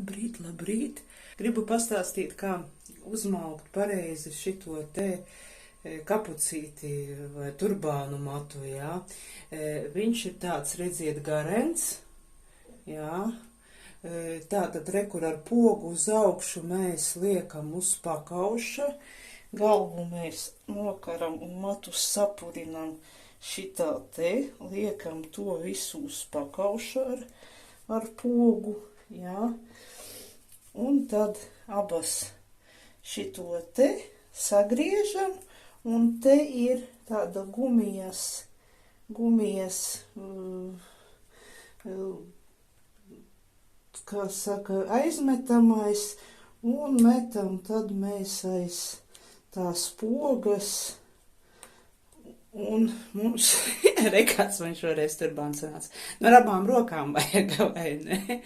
Labrīt, labrīt. Gribu pastāstīt, kā uzmaukt pareizi šito te kapucīti vai turbānu matu, jā. Viņš ir tāds, redziet, garens, jā. Tātad rekur ar pogu uz augšu mēs liekam uz pakauša, galvu mēs nokaram un matus sapurinam šitā te, liekam to visu uz pakauša ar pogu, jā. Un tad abas šito te sagriežam, un te ir tāda gumijas, kā saka, aizmetamais, un metam tad mēs aiz tās pogas, un mums, rekāds man šoreiz turbāns sanāca, no ar abām rokām vajag, vai ne?